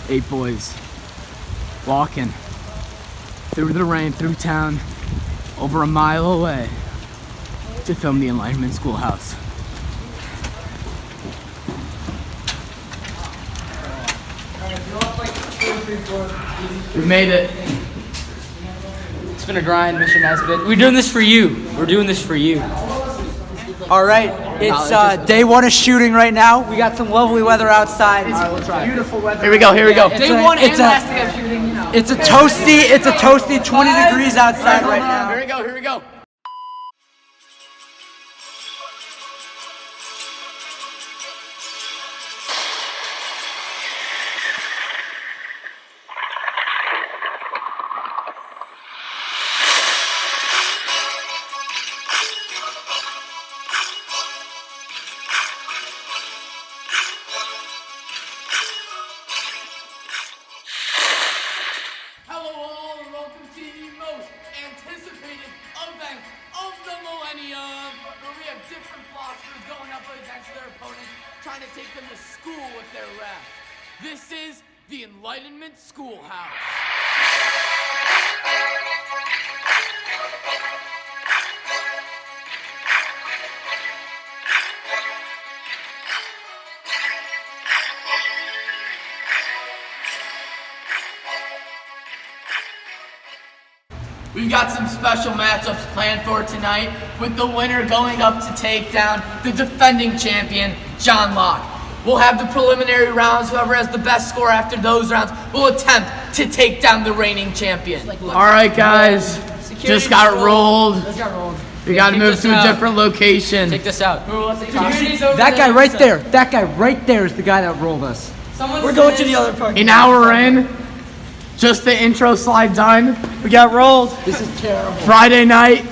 8 boys walking through the rain, through town, over a mile away to film the Enlightenment Schoolhouse. We made it. It's been a grind, Mission Nesbitt. We're doing this for you. We're doing this for you. All right, it's day one of shooting right now. We got some lovely weather outside. It's beautiful weather. Here we go. Here we go. Day one and last day of shooting. It's a toasty 20 degrees outside right now. Here we go. Here we go. Hello all and welcome to the most anticipated event of the millennium, where we have different philosophers going up against their opponents, trying to take them to school with their rap. This is the Enlightenment Schoolhouse. We've got some special matchups planned for tonight, with the winner going up to take down the defending champion, John Locke. We'll have the preliminary rounds. Whoever has the best score after those rounds will attempt to take down the reigning champion. All right, guys. Just got rolled. We got to move to a different location. Take this out. That guy right there is the guy that rolled us. We're going to the other part. An hour in. Just the intro slide done. We got rolled. This is terrible. Friday night.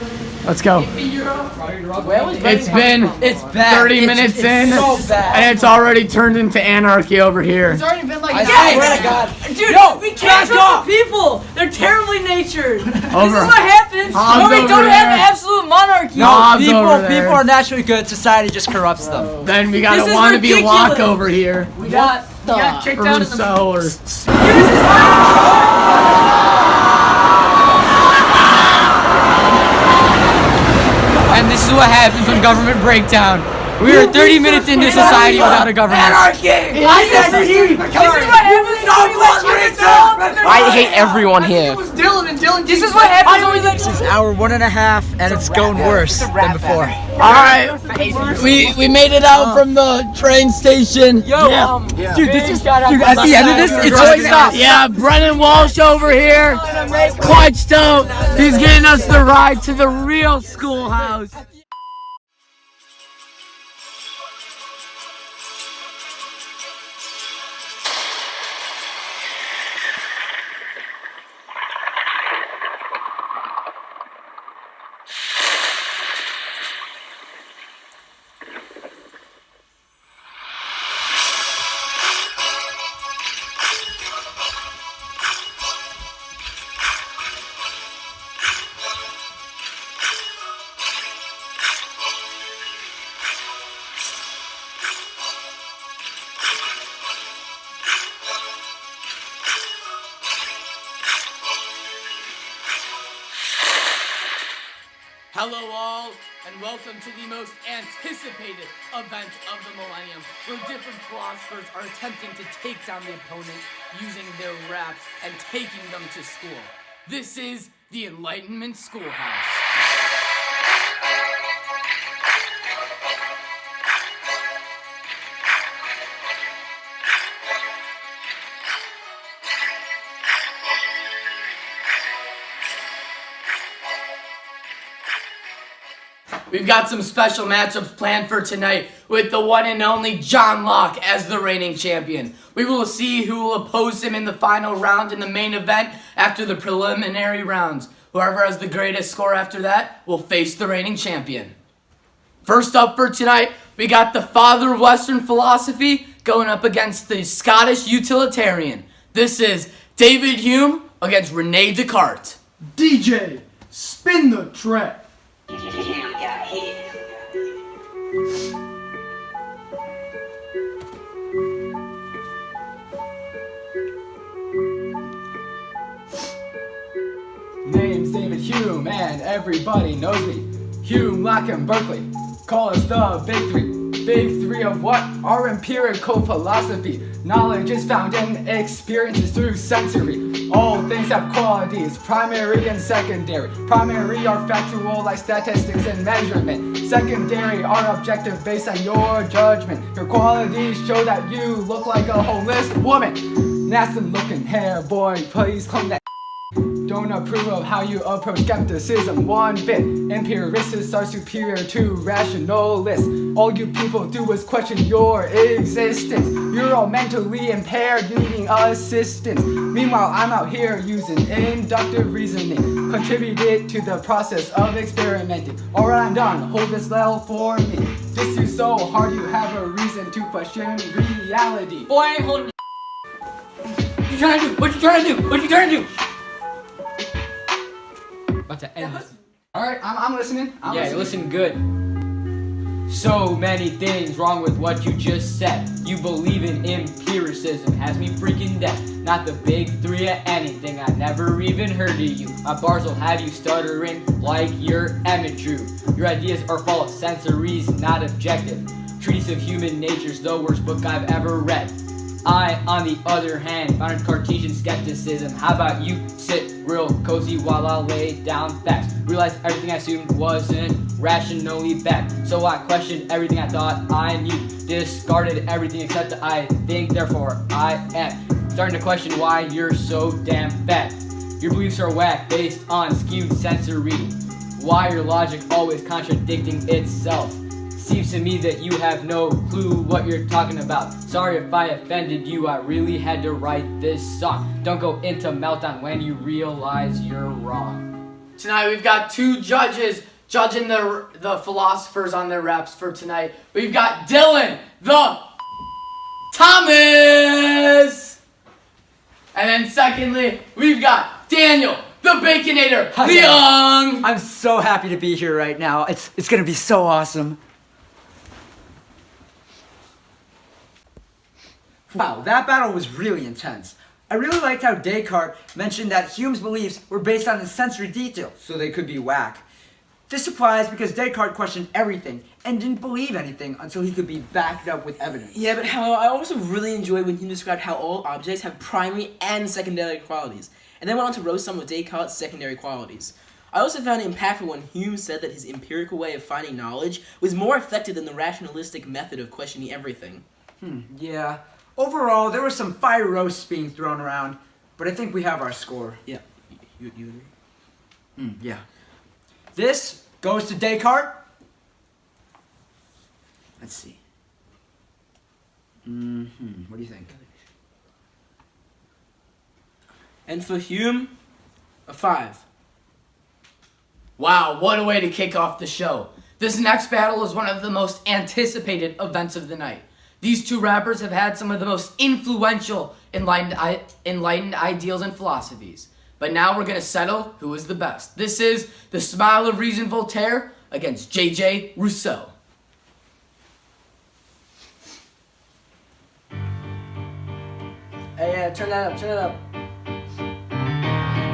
Let's go. It's bad. 30 minutes in, so bad. and it's already turned into anarchy over here. It's already been like I swear to God. Dude, we can't trust the people. They're terribly natured. This is Over. what happens when we over don't have there. an absolute monarchy. Knobs over there. People are naturally good. Society just corrupts them. Then we got This a is wannabe ridiculous. lock over here. We got kicked out of the Russo or And this is what happens when government breakdown. We are 30 minutes into society without a government. Anarchy! This is what happens when we let chickens fall off their I hate everyone here. This is what happens when we let This is hour 1.5, and it's going worse than before. Alright, we made it out from the train station. Dude, this is at the end of this, it's Right. just stop. Yeah, Brennan Walsh over here. Quite stoked. He's getting us the ride to the real schoolhouse. Hello all, and welcome to the most anticipated event of the millennium, where different philosophers are attempting to take down the opponent using their raps and taking them to school. This is the Enlightenment Schoolhouse. We've got some special matchups planned for tonight with the one and only John Locke as the reigning champion. We will see who will oppose him in the final round in the main event after the preliminary rounds. Whoever has the greatest score after that will face the reigning champion. First up for tonight, we got the father of Western philosophy going up against the Scottish utilitarian. This is David Hume against Rene Descartes. DJ, spin the track. Hume, and everybody knows me. Hume, Locke, and Berkeley. Call us the Big Three. Big Three of what? Our empirical philosophy. Knowledge is found in experiences through sensory. All things have qualities, primary and secondary. Primary are factual like statistics and measurement. Secondary are objective based on your judgment. Your qualities show that you look like a holistic woman. Nasty looking hair, boy, please clean that. Don't approve of how you approach skepticism one bit. Empiricists are superior to rationalists. All you people do is question your existence. You're all mentally impaired, needing assistance. Meanwhile, I'm out here using inductive reasoning, contributed to the process of experimenting. Alright, I'm done. Hold this L for me. This is so hard, you have a reason to question reality. Boy, I ain't holding. What you trying to do? What you trying to do? What you trying to do? About to end this. Alright, I'm listening. Yeah, you listen good. So many things wrong with what you just said. You believe in empiricism, has me freaking dead. Not the big three of anything, I never even heard of you. My bars will have you stuttering like you're amateur. Your ideas are full of sensories, not objective. Treatise of Human Nature's the worst book I've ever read. I, on the other hand, founded Cartesian skepticism. How about you sit real cozy while I lay down facts? Realized everything I assumed wasn't rationally backed. So I questioned everything I thought I knew. Discarded everything except that I think, therefore I am. Starting to question why you're so damn fat. Your beliefs are whack, based on skewed sensory. Why your logic always contradicting itself? Seems to me that you have no clue what you're talking about. Sorry if I offended you, I really had to write this song. Don't go into meltdown when you realize you're wrong. Tonight we've got two judges judging the philosophers on their raps for tonight. We've got Dylan, the Thomas! And then secondly, we've got Daniel, the Baconator, Hi, the Young! I'm so happy to be here right now. It's gonna be so awesome. Wow, that battle was really intense. I really liked how Descartes mentioned that Hume's beliefs were based on the sensory detail, so they could be whack. This applies because Descartes questioned everything and didn't believe anything until he could be backed up with evidence. Yeah, but I also really enjoyed when he described how all objects have primary and secondary qualities, and then went on to roast some of Descartes' secondary qualities. I also found it impactful when Hume said that his empirical way of finding knowledge was more effective than the rationalistic method of questioning everything. Yeah. Overall, there were some fire roasts being thrown around, but I think we have our score. Yeah, you agree? Yeah. This goes to Descartes. Let's see. What do you think? And for Hume, a 5. Wow, what a way to kick off the show. This next battle is one of the most anticipated events of the night. These two rappers have had some of the most influential enlightened ideals and philosophies. But now we're going to settle who is the best. This is the Smile of Reason Voltaire against J.J. Rousseau. Hey, turn that up.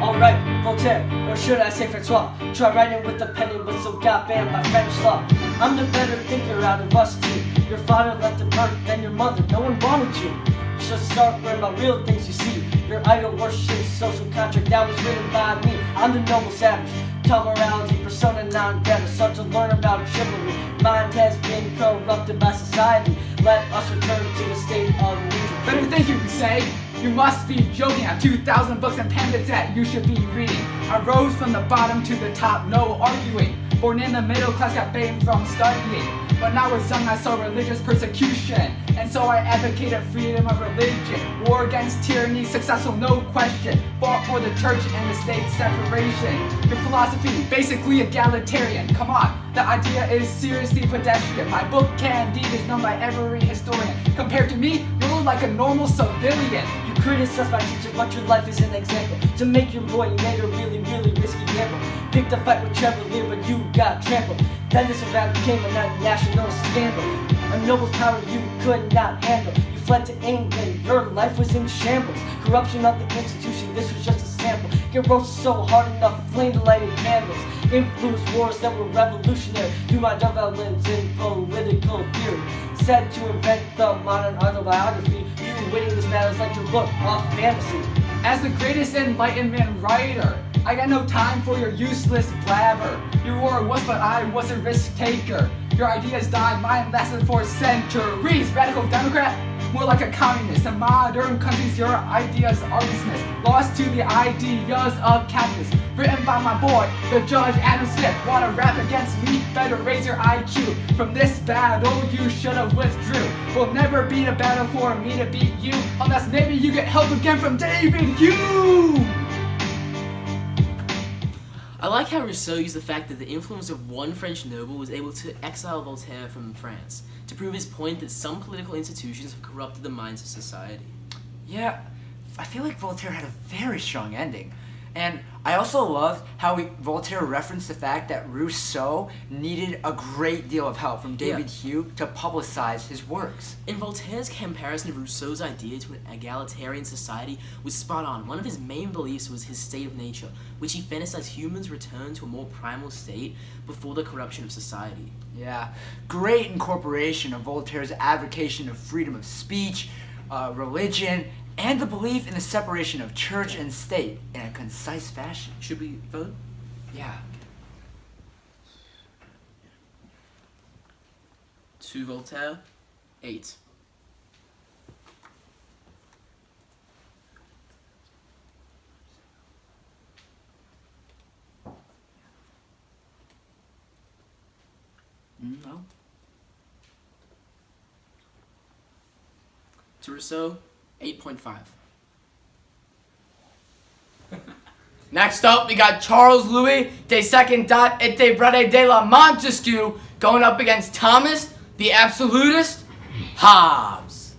Alright, Voltaire, or should I say Francois? Try writing with a pen and whistle got banned by French law. I'm the better thinker out of us two. Your father left the earth, then your mother, no one wanted you. You should start learning about real things you see. Your idol worship, social contract that was written by me. I'm the noble savage, tall morality, persona non grata. Start to learn about chivalry. Mind has been corrupted by society. Let us return to the state of leisure. Better think you say. You must be joking. I have 2,000 books and pamphlets that you should be reading. I rose from the bottom to the top, no arguing. Born in the middle class, got fame from studying. When I was young, I saw religious persecution, and so I advocated freedom of religion. War against tyranny, successful, no question. Fought for the church and the state separation. Your philosophy, basically egalitarian. Come on, the idea is seriously pedestrian. My book, Candide, is known by every historian. Compared to me, you look like a normal civilian. You criticize my teacher, but your life is an example. To make your boy, you made a really risky gamble. Picked a fight with Chevalier, but you got trampled. Then this event became a national scandal. A noble's power you could not handle. You fled to England, your life was in shambles. Corruption of the institution, this was just a sample. Get roasted so hard enough, flame to lighted candles. Influence wars that were revolutionary. Through my developments in political theory. Said to invent the modern autobiography. You winning this battle is like your book of fantasy. As the greatest Enlightenment writer, I got no time for your useless blabber. Your war was, but I was a risk taker. Your ideas died, mine lasted for centuries. Radical Democrat, more like a communist. In modern countries, your ideas are dismissed. Lost to the ideas of capitalists. Written by my boy, the Judge Adam Smith. Wanna rap against me? Better raise your IQ. From this battle, you should have withdrew. Will never be a battle for me to beat you, unless maybe you get help again from David Hume. I like how Rousseau used the fact that the influence of one French noble was able to exile Voltaire from France, to prove his point that some political institutions have corrupted the minds of society. Yeah, I feel like Voltaire had a very strong ending. And I also loved how Voltaire referenced the fact that Rousseau needed a great deal of help from David Hume to publicize his works. In Voltaire's comparison of Rousseau's idea to an egalitarian society was spot on. One of his main beliefs was his state of nature, which he fantasized humans return to a more primal state before the corruption of society. Yeah, great incorporation of Voltaire's advocacy of freedom of speech, religion, and the belief in the separation of church and state in a concise fashion. Should we vote? Yeah. To Voltaire, 8. No. To Rousseau, 8.5. Next up, we got Charles Louis de Second et de Brede de la Montesquieu going up against Thomas, the absolutist, Hobbes.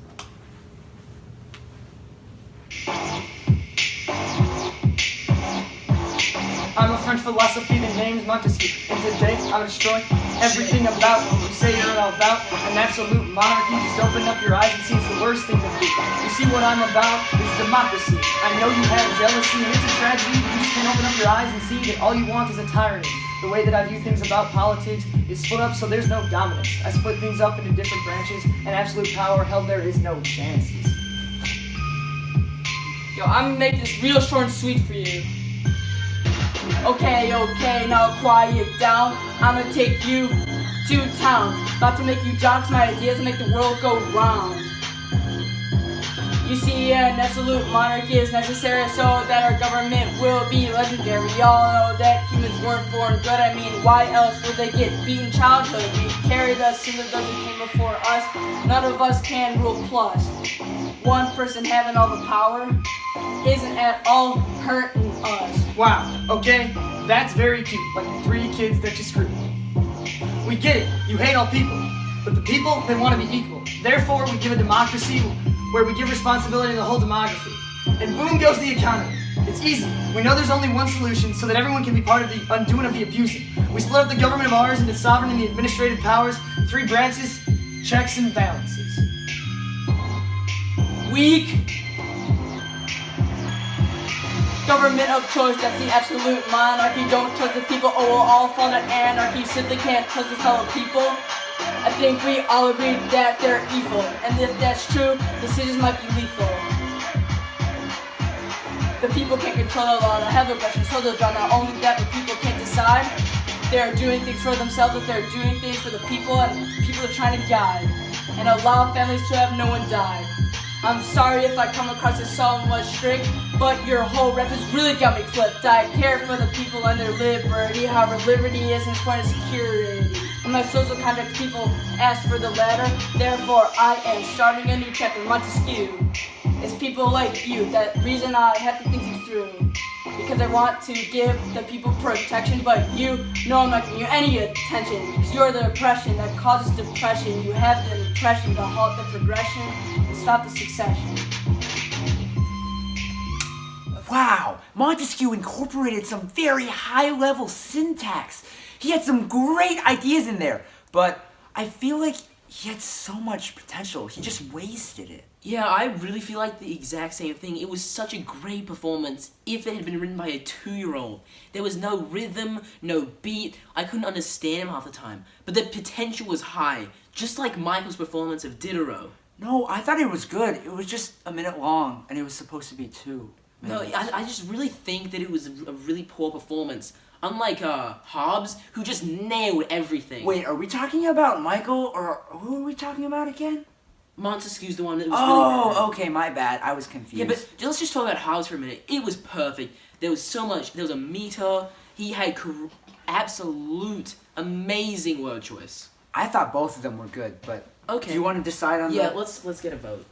I'm a French philosophy that names Montesquieu. And today I'll destroy everything about what you say you're all about. An absolute monarchy, just open up your eyes and see it's the worst thing to do. You see what I'm about is democracy. I know you have jealousy and it's a tragedy. You just can't open up your eyes and see that all you want is a tyranny. The way that I view things about politics is split up so there's no dominance. I split things up into different branches and absolute power, hell there is no chances. Yo, I'm gonna make this real short and sweet for you. Okay, now quiet down. I'ma take you to town. About to make you jocks my ideas and make the world go round. You see, an absolute monarchy is necessary so that our government will be legendary. We all know that humans weren't born good. I mean, why else would they get beaten in childhood? We carried us since the dozen came before us. None of us can rule plus. One person having all the power isn't at all hurting us. Wow, okay, that's very cute, like 3 kids that you screwed. We get it, you hate all people, but the people, they want to be equal. Therefore, we give a democracy where we give responsibility to the whole demography. And boom goes the economy. It's easy. We know there's only one solution so that everyone can be part of the undoing of the abusing. We split up the government of ours into sovereign and the administrative powers, 3 branches, checks and balances. Weak government of choice, that's the absolute monarchy. Don't trust the people or we'll all fall into anarchy. Simply can't trust the fellow people. I think we all agree that they're evil, and if that's true, decisions might be lethal. The people can't control the law, they have aggression, so they'll draw. Not only that, but people can't decide. They're doing things for themselves, but they're doing things for the people, and people are trying to guide, and allow families to have no one die. I'm sorry if I come across as somewhat strict, but your whole rep has really got me flipped. I care for the people and their liberty, however liberty isn't point of security. In my social contract, people ask for the latter, therefore I am starting a new chapter. Montesquieu. It's people like you, that reason I have to think you through. Because I want to give the people protection, but you know I'm not giving you any attention. Because you're the oppression that causes depression. You have the impression to halt the progression and stop the succession. Wow, Montesquieu incorporated some very high-level syntax. He had some great ideas in there, but I feel like he had so much potential. He just wasted it. Yeah, I really feel like the exact same thing. It was such a great performance if it had been written by a 2-year-old. There was no rhythm, no beat. I couldn't understand him half the time. But the potential was high, just like Michael's performance of Diderot. No, I thought it was good. It was just a minute long, and it was supposed to be 2 minutes. No, I just really think that it was a really poor performance. Unlike Hobbs, who just nailed everything. Wait, are we talking about Michael, or who are we talking about again? Montesquieu's the one that was really bad. Okay, my bad. I was confused. Yeah, but let's just talk about Hobbs for a minute. It was perfect. There was so much. There was a meter. He had absolute amazing word choice. I thought both of them were good, but Okay. do you want to decide on Yeah, that? let's get a vote.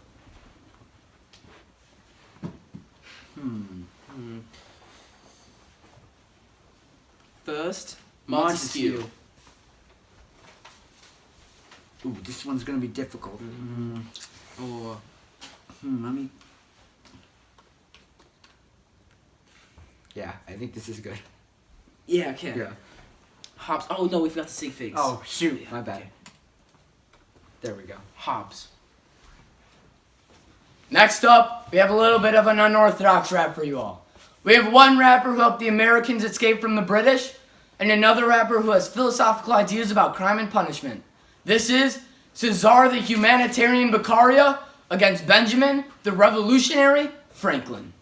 First, Montesquieu. Ooh, this one's gonna be difficult. Or Let me. Yeah, I think this is good. yeah, okay. Hobbs. Oh no, we forgot the sig figs. Oh shoot, Yeah, my bad. okay. There we go. Hobbs. Next up, we have a little bit of an unorthodox rap for you all. We have one rapper who helped the Americans escape from the British, and another rapper who has philosophical ideas about crime and punishment. This is Cesar the Humanitarian Beccaria against Benjamin the Revolutionary Franklin.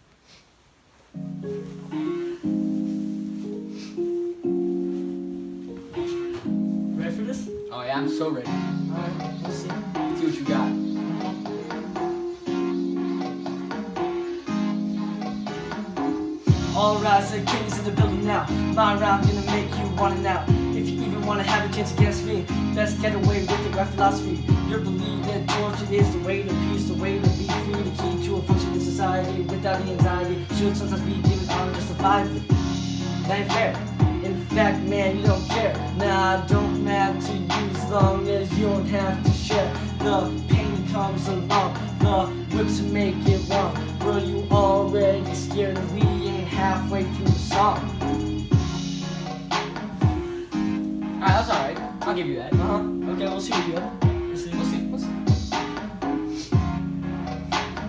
Ready for this? Oh yeah, I'm so ready. Alright, we'll see. See what you got. All rise, the kings in the building now. My round gonna make you want it now. If you even wanna have a chance against me, best get away with the right philosophy. You're believing that torture is the way to peace, the way to be free, the key to a functioning society without the anxiety. Should sometimes be given honor justifiably. That ain't fair. In fact, man, you don't care. Nah, don't matter to you as long as you don't have to share. The pain comes along, the whips make it wrong. Bro, you already scared and we ain't halfway through the song. Alright, that's alright. I'll give you that. Okay, we'll see what you got. We'll see. We'll see.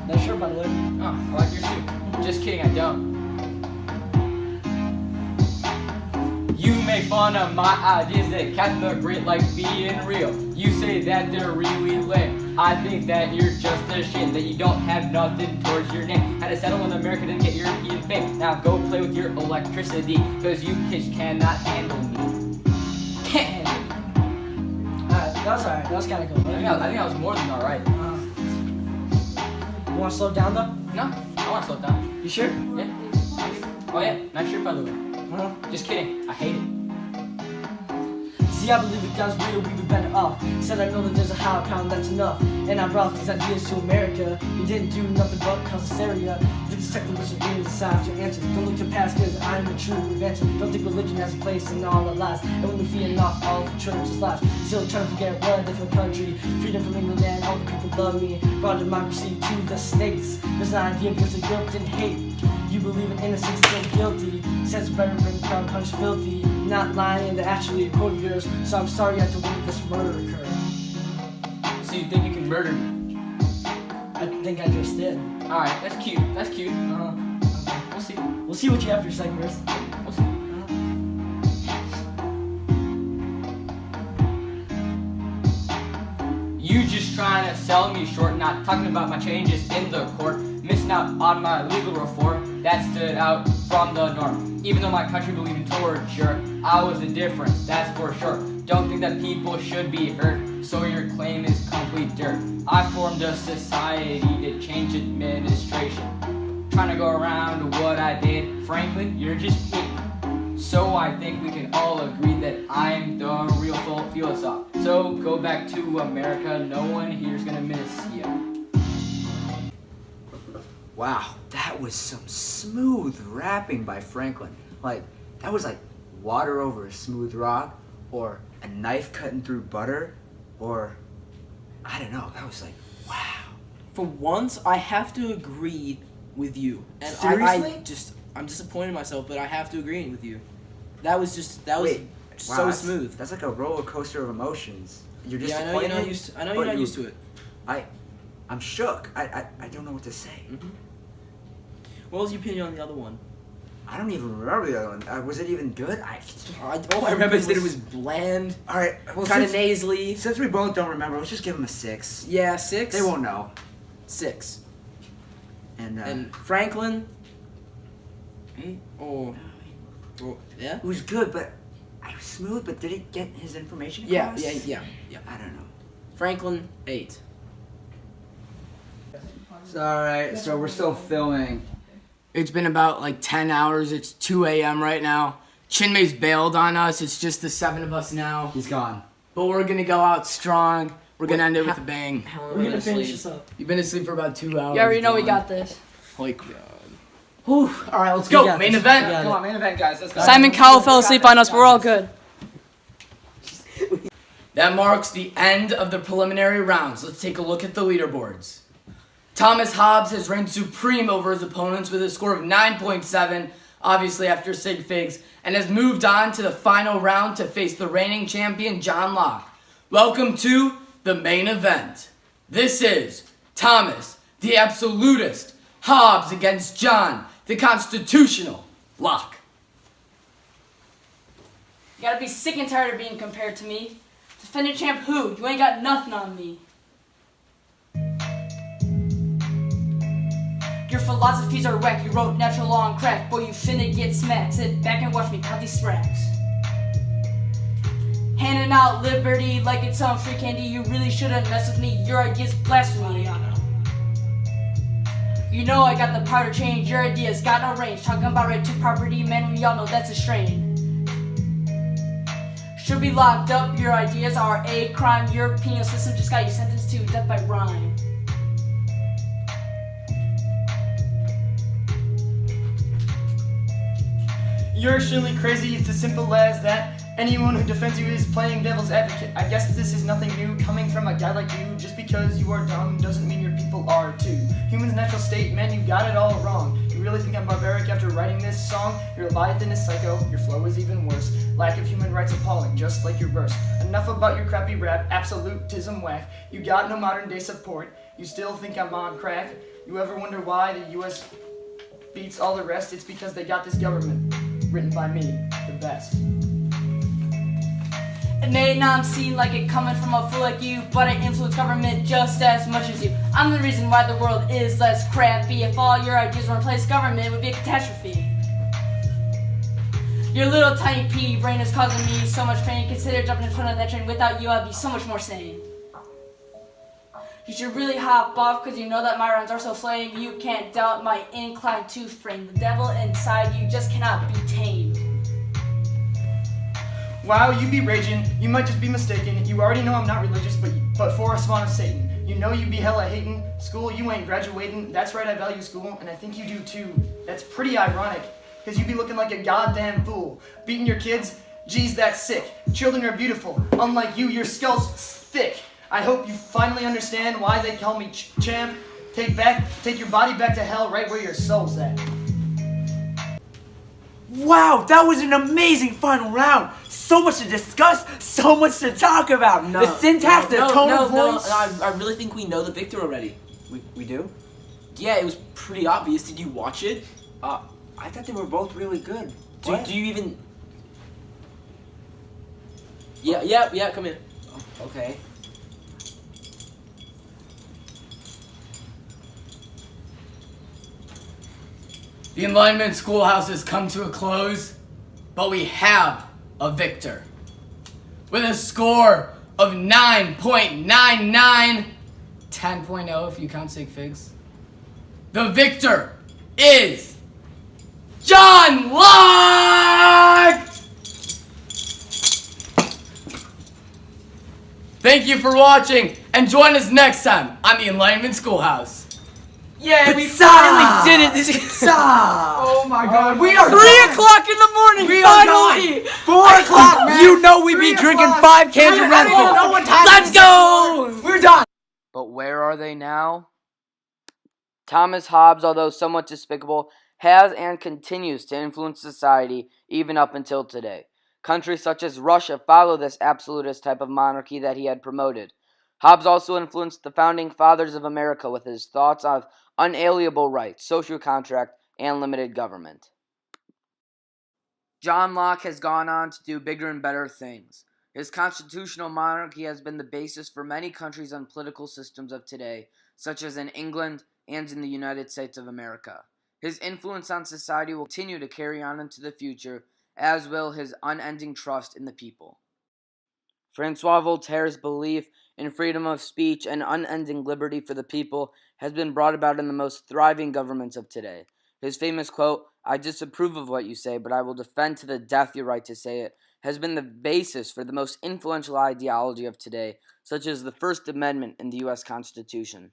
Nice shirt, by the way. Oh, I like yours too. Just kidding, I don't. You make fun of my ideas that Captain the Great like being real. You say that they're really lame. I think that you're just ashamed that you don't have nothing towards your name. Had to settle in America to get European fame. Now go play with your electricity, cause you kids cannot handle me. Can't handle me. Alright, that was alright. That was kinda cool. I think I was more than alright. You wanna slow down though? No, I want to slow it down. You sure? Yeah. Oh yeah, nice shirt by the way. Uh-huh. Just kidding, I hate it. See, I believe if that was real, we'd be better off. Said I know that there's a higher power, that's enough. And I brought these ideas to America. You didn't do nothing but cause hysteria. Look at the second which is decides your answer. Don't look to past cause I'm a true inventor. Don't think religion has a place in all our lives. And when we feeding off all the church's lives. Still trying to forget what a different country. Freedom from England and all the people love me. Brought democracy to the states. There's an idea because of guilt and hate. You believe in innocence, still guilty. Says better than crime punished filthy. Not lying, they're actually a quote of yours. So I'm sorry I have to witness this murder occur. So you think you can murder me? I think I just did. Alright, that's cute. That's cute. Okay. We'll see. We'll see what you have for your second verse. We'll see. You just trying to sell me short, not talking about my changes in the court. Missing out on my legal reform that stood out from the norm. Even though my country believed in torture, I was the difference, that's for sure. Don't think that people should be hurt, so your claim is complete dirt. I formed a society to change administration. Trying to go around what I did, frankly, you're just hating. So I think we can all agree that I'm the real philosopher. So go back to America, no one here's gonna miss you. Wow, that was some smooth rapping by Franklin. Like, that was like water over a smooth rock, or a knife cutting through butter, or I don't know. That was like, wow. For once, I have to agree with you. And Seriously? I'm disappointed in myself, but I have to agree with you. That was Wait, so that's- smooth. That's like a roller coaster of emotions. You're Yeah, I know you're not used to. I know but you're not used to it. I'm shook. I don't know what to say. What was your opinion on the other one? I don't even remember the other one. Was it even good? All I remember is that it was bland, All right. Well, kind of since, nasally. since we both don't remember, let's just give them a 6. Yeah, 6. They won't know. 6. And And Franklin. 8. Or yeah. It was good, but I was smooth. But did he get his information Yeah, across? yeah. I don't know. Franklin 8. It's all right. So we're still filming. It's been about like 10 hours. It's 2 a.m. right now. Chinmay's bailed on us. It's just the 7 of us now. He's gone. But we're going to go out strong. We're going to end it with a bang. How long We're gonna finish this up. You've been asleep for about 2 hours. You already know we Dylan. got this. Holy crap. Whew. All right, let's go. got Main this. event. We got Come on, main event, guys. Let's go. Simon Cowell fell asleep on us. We're all good. That marks the end of the preliminary rounds. Let's take a look at the leaderboards. Thomas Hobbs has reigned supreme over his opponents with a score of 9.7, obviously after Sig Figs, and has moved on to the final round to face the reigning champion, John Locke. Welcome to the main event. This is Thomas, the absolutist, Hobbs against John, the constitutional Locke. You gotta be sick and tired of being compared to me. Defending champ who? You ain't got nothing on me. Your philosophies are whack. You wrote natural law on crack. Boy, you finna get smacked. Sit back and watch me count these stacks. Handing out liberty like it's some free candy. You really shouldn't mess with me. Your idea's blasphemy. You know I got the power to change. Your ideas got no range. Talking about right to property, man, we all know that's a strain. Should be locked up. Your ideas are a crime. Your penal system just got you sentenced to death by rhyme. You're extremely crazy. It's as simple as that. Anyone who defends you is playing devil's advocate. I guess this is nothing new coming from a guy like you. Just because you are dumb doesn't mean your people are too. Human's natural state, man, you got it all wrong. You really think I'm barbaric after writing this song? Your Leviathan is psycho, your flow is even worse. Lack of human rights appalling, just like your verse. Enough about your crappy rap, absolutism whack. You got no modern day support. You still think I'm on crack. You ever wonder why the US beats all the rest? It's because they got this government. Written by me, the best. It may not seem like it coming from a fool like you, but I influence government just as much as you. I'm the reason why the world is less crappy. If all your ideas were in place, government it would be a catastrophe. Your little tiny pea brain is causing me so much pain. Consider jumping in front of that train. Without you, I'd be so much more sane. You should really hop off, cause you know that my rhymes are so slaying. You can't doubt my incline to frame. The devil inside you just cannot be tamed. Wow, you be raging, you might just be mistaken. You already know I'm not religious, but for a spawn of Satan. You know you be hella hating. School, you ain't graduating. That's right, I value school, and I think you do too. That's pretty ironic, cause you be looking like a goddamn fool. Beating your kids, geez, that's sick. Children are beautiful. Unlike you, your skull's thick. I hope you finally understand why they call me champ. Take your body back to hell right where your soul's at. Wow, that was an amazing final round. So much to discuss, so much to talk about. The syntax, the tone of voice. I really think we know the victor already. We do? Yeah, it was pretty obvious. Did you watch it? I thought they were both really good. Do you even? Yeah. Come in. Okay. The Enlightenment Schoolhouse has come to a close, but we have a victor. With a score of 9.99, 10.0 if you count Sig Figs. The victor is John Locke! Thank you for watching, and join us next time on the Enlightenment Schoolhouse. Yeah, we finally did it. This is Oh my god, we are 3 o'clock in the morning, We are finally! 4 o'clock, man. You know we be 3 drinking o'clock. 5 cans of Red Bull. No one has Let's go. We're done. But where are they now? Thomas Hobbes, although somewhat despicable, has and continues to influence society even up until today. Countries such as Russia follow this absolutist type of monarchy that he had promoted. Hobbes also influenced the founding fathers of America with his thoughts of unalienable rights, social contract, and limited government. John Locke has gone on to do bigger and better things. His constitutional monarchy has been the basis for many countries and political systems of today, such as in England and in the United States of America. His influence on society will continue to carry on into the future, as will his unending trust in the people. Francois Voltaire's belief in freedom of speech and unending liberty for the people has been brought about in the most thriving governments of today. His famous quote, "I disapprove of what you say, but I will defend to the death your right to say it," has been the basis for the most influential ideology of today, such as the First Amendment in the U.S. Constitution.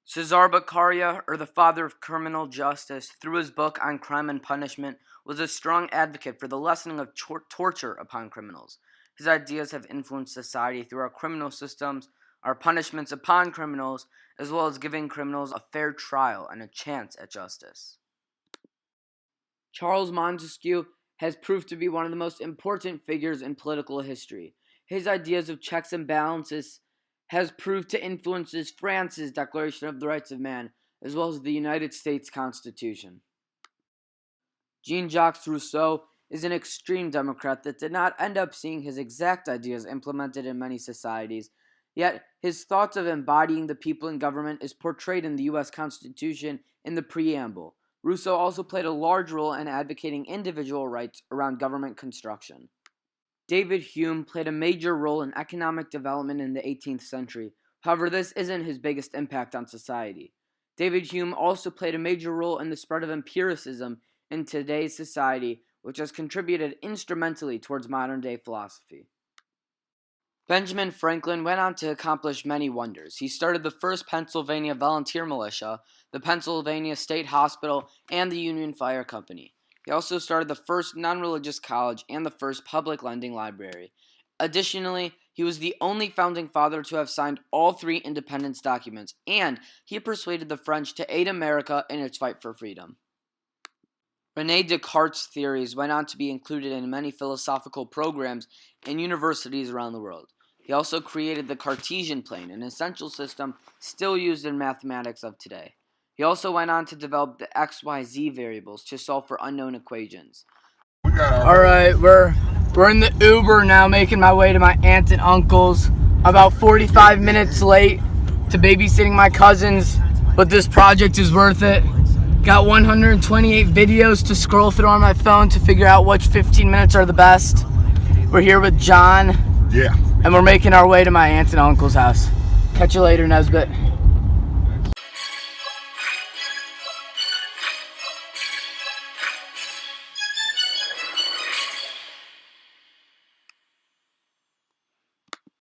Cesar Beccaria, or the father of criminal justice, through his book on crime and punishment, was a strong advocate for the lessening of torture upon criminals. His ideas have influenced society through our criminal systems, our punishments upon criminals, as well as giving criminals a fair trial and a chance at justice. Charles Montesquieu has proved to be one of the most important figures in political history. His ideas of checks and balances has proved to influence France's Declaration of the Rights of Man, as well as the United States Constitution. Jean-Jacques Rousseau is an extreme Democrat that did not end up seeing his exact ideas implemented in many societies, yet his thoughts of embodying the people in government is portrayed in the U.S. Constitution in the preamble. Rousseau also played a large role in advocating individual rights around government construction. David Hume played a major role in economic development in the 18th century. However, this isn't his biggest impact on society. David Hume also played a major role in the spread of empiricism in today's society, which has contributed instrumentally towards modern-day philosophy. Benjamin Franklin went on to accomplish many wonders. He started the first Pennsylvania volunteer militia, the Pennsylvania State Hospital, and the Union Fire Company. He also started the first non-religious college and the first public lending library. Additionally, he was the only founding father to have signed all three independence documents, and he persuaded the French to aid America in its fight for freedom. René Descartes' theories went on to be included in many philosophical programs in universities around the world. He also created the Cartesian plane, an essential system still used in mathematics of today. He also went on to develop the XYZ variables to solve for unknown equations. Alright, we're in the Uber now, making my way to my aunt and uncle's. About 45 minutes late to babysitting my cousins, but this project is worth it. Got 128 videos to scroll through on my phone to figure out which 15 minutes are the best. We're here with John. Yeah. And we're making our way to my aunt and uncle's house. Catch you later, Nesbitt.